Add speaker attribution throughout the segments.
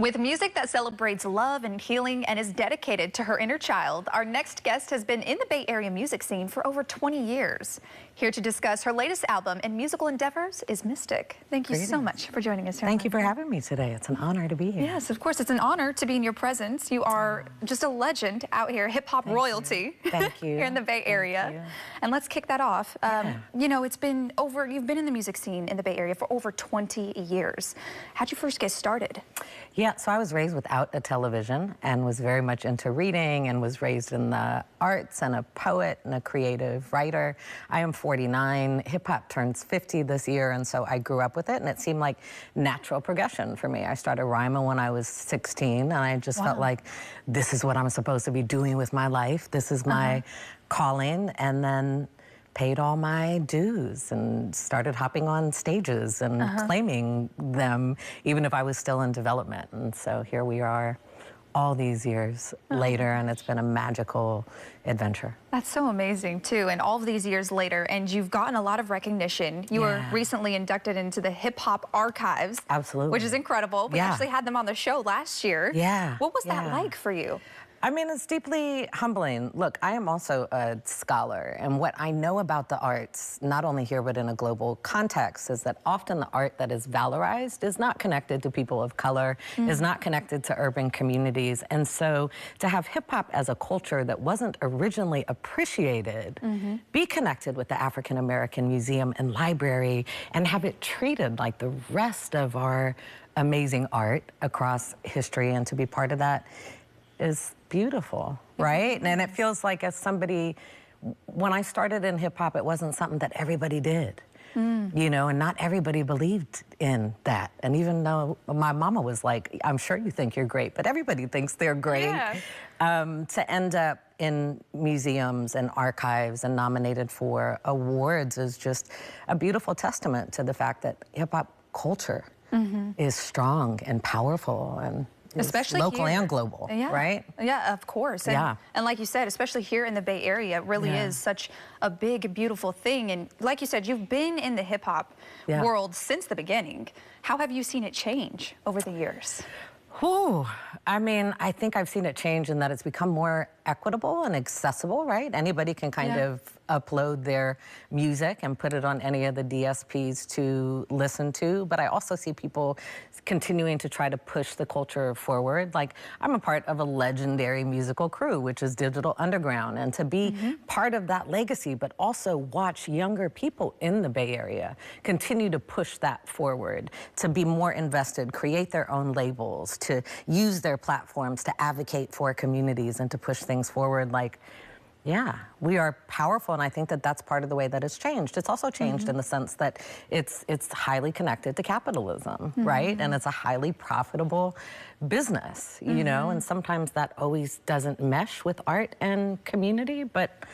Speaker 1: With music that celebrates love and healing and is dedicated to her inner child, our next guest has been in the Bay Area music scene for over 20 years. Here to discuss her latest album and musical endeavors is Mystic. Thank you so much for joining us here.
Speaker 2: Thank you for having me today. It's an honor to be here.
Speaker 1: Yes, of course. It's an honor to be in your presence. You are just a legend out here, hip-hop royalty.
Speaker 2: Thank you.
Speaker 1: Here in the Bay Area. And let's kick that off. You know, you've been in the music scene in the Bay Area for over 20 years. How'd you first get started?
Speaker 2: Yeah, so I was raised without a television and was very much into reading and was raised in the arts and a poet and a creative writer. I am 49. Hip-hop turns 50 this year, and so I grew up with it, and it seemed like natural progression for me. I started rhyming when I was 16, and I just felt like this is what I'm supposed to be doing with my life. This is my calling, and then paid all my dues and started hopping on stages and claiming them, even if I was still in development. And so here we are all these years later, and it's been a magical adventure.
Speaker 1: That's so amazing, too. And all of these years later, and you've gotten a lot of recognition. You were recently inducted into the Hip Hop Archives.
Speaker 2: Absolutely.
Speaker 1: Which is incredible. We actually had them on the show last year.
Speaker 2: Yeah.
Speaker 1: What was that like for you?
Speaker 2: I mean, it's deeply humbling. Look, I am also a scholar, and what I know about the arts, not only here but in a global context, is that often the art that is valorized is not connected to people of color, is not connected to urban communities. And so to have hip-hop as a culture that wasn't originally appreciated, be connected with the African American Museum and Library, and have it treated like the rest of our amazing art across history, and to be part of that is beautiful, right? And it feels like, as somebody, when I started in hip hop, it wasn't something that everybody did, you know, and not everybody believed in that. And even though my mama was like, I'm sure you think you're great, but everybody thinks they're great, to end up in museums and archives and nominated for awards is just a beautiful testament to the fact that hip hop culture is strong and powerful, and especially local and global, right?
Speaker 1: Yeah, of course. And, and like you said, especially here in the Bay Area, it really is such a big, beautiful thing. And like you said, you've been in the hip-hop world since the beginning. How have you seen it change over the years?
Speaker 2: Whew. I mean, I think I've seen it change in that it's become more equitable and accessible, right? Anybody can kind of upload their music and put it on any of the DSPs to listen to. But I also see people continuing to try to push the culture forward. Like, I'm a part of a legendary musical crew, which is Digital Underground. And to be part of that legacy, but also watch younger people in the Bay Area continue to push that forward, to be more invested, create their own labels, to use their platforms to advocate for communities and to push things forward. Like, yeah, we are powerful, and I think that that's part of the way that it's changed. It's also changed in the sense that it's highly connected to capitalism, right? And it's a highly profitable business, you know, and sometimes that always doesn't mesh with art and community, but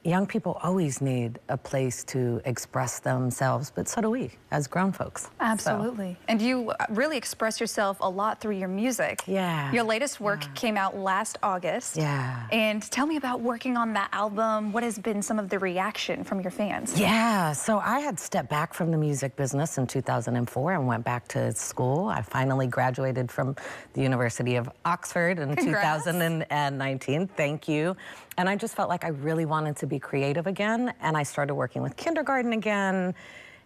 Speaker 2: young people always need a place to express themselves, but so do we as grown folks.
Speaker 1: Absolutely. So. And you really express yourself a lot through your music.
Speaker 2: Yeah.
Speaker 1: Your latest work came out last August.
Speaker 2: Yeah.
Speaker 1: And tell me about working on that album. What has been some of the reaction from your fans?
Speaker 2: Yeah, so I had stepped back from the music business in 2004 and went back to school. I finally graduated from the University of Oxford in 2019. Thank you. And I just felt like I really wanted to be creative again, and I started working with kindergarten again,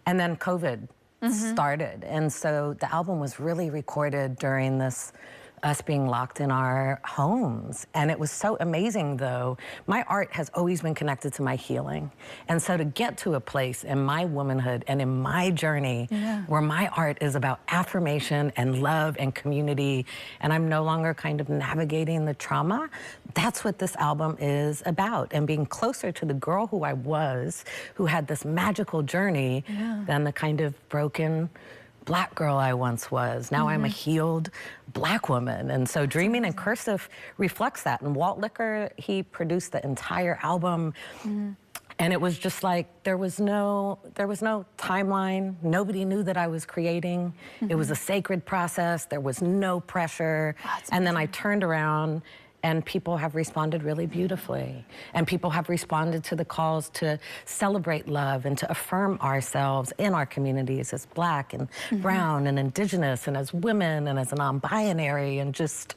Speaker 2: and then COVID started. And so the album was really recorded during this us being locked in our homes. And it was so amazing, though. My art has always been connected to my healing. And so to get to a place in my womanhood and in my journey where my art is about affirmation and love and community, and I'm no longer kind of navigating the trauma, that's what this album is about. And being closer to the girl who I was, who had this magical journey, than the kind of broken Black girl I once was. Now I'm a healed Black woman. And so Dreaming in Cursive reflects that. And Walt Licker, he produced the entire album. And it was just like, there was no timeline. Nobody knew that I was creating. It was a sacred process. There was no pressure. And then I turned around And people have responded really beautifully. And people have responded to the calls to celebrate love and to affirm ourselves in our communities as Black and brown and Indigenous and as women and as non-binary, and just,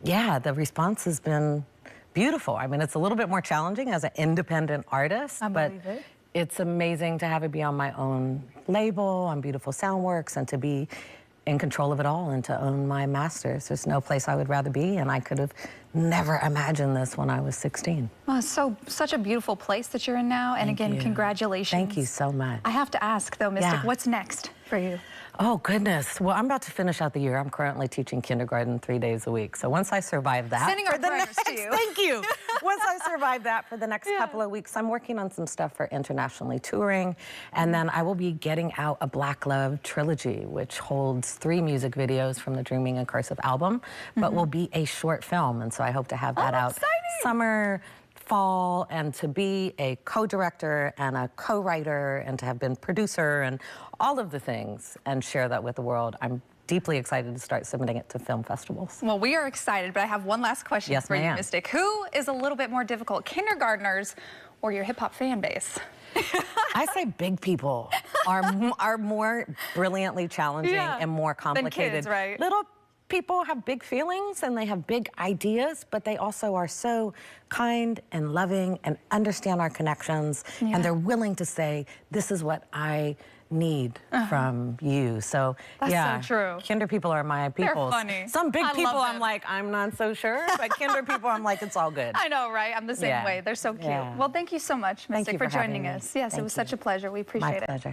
Speaker 2: yeah, the response has been beautiful. I mean, it's a little bit more challenging as an independent artist, but it's amazing to have it be on my own label, on Beautiful Soundworks, and to be in control of it all and to own my masters. There's no place I would rather be, and I could have never imagined this when I was 16.
Speaker 1: Well, such a beautiful place that you're in now, and again, congratulations.
Speaker 2: Thank you so much.
Speaker 1: I have to ask though, Mystic, what's next for you?
Speaker 2: Oh, goodness. Well, I'm about to finish out the year. I'm currently teaching kindergarten 3 days a week. So once I survive that...
Speaker 1: Sending our prayers to you.
Speaker 2: Thank you. Once I survive that for the next couple of weeks, I'm working on some stuff for internationally touring. And then I will be getting out a Black Love trilogy, which holds 3 music videos from the Dreaming and Cursive album, but will be a short film. And so I hope to have that out summer, fall, and to be a co-director and a co-writer and to have been producer and all of the things and share that with the world. I'm deeply excited to start submitting it to film festivals.
Speaker 1: Well, we are excited, but I have one last question for you, Mystic. Who is a little bit more difficult, kindergartners or your hip-hop fan base?
Speaker 2: I say big people are more brilliantly challenging and more complicated.
Speaker 1: Than kids, right?
Speaker 2: Little people have big feelings and they have big ideas, but they also are so kind and loving and understand our connections, and they're willing to say, this is what I need from you. So
Speaker 1: that's so true.
Speaker 2: Kinder people are my people.
Speaker 1: They're funny.
Speaker 2: Some big people I'm like, I'm not so sure, but Kinder people I'm like, it's all good.
Speaker 1: I know, right? I'm the same way. They're so cute. Well, thank you so much, Mystic, for joining us. Yes, it was such a pleasure. We appreciate it.
Speaker 2: My pleasure.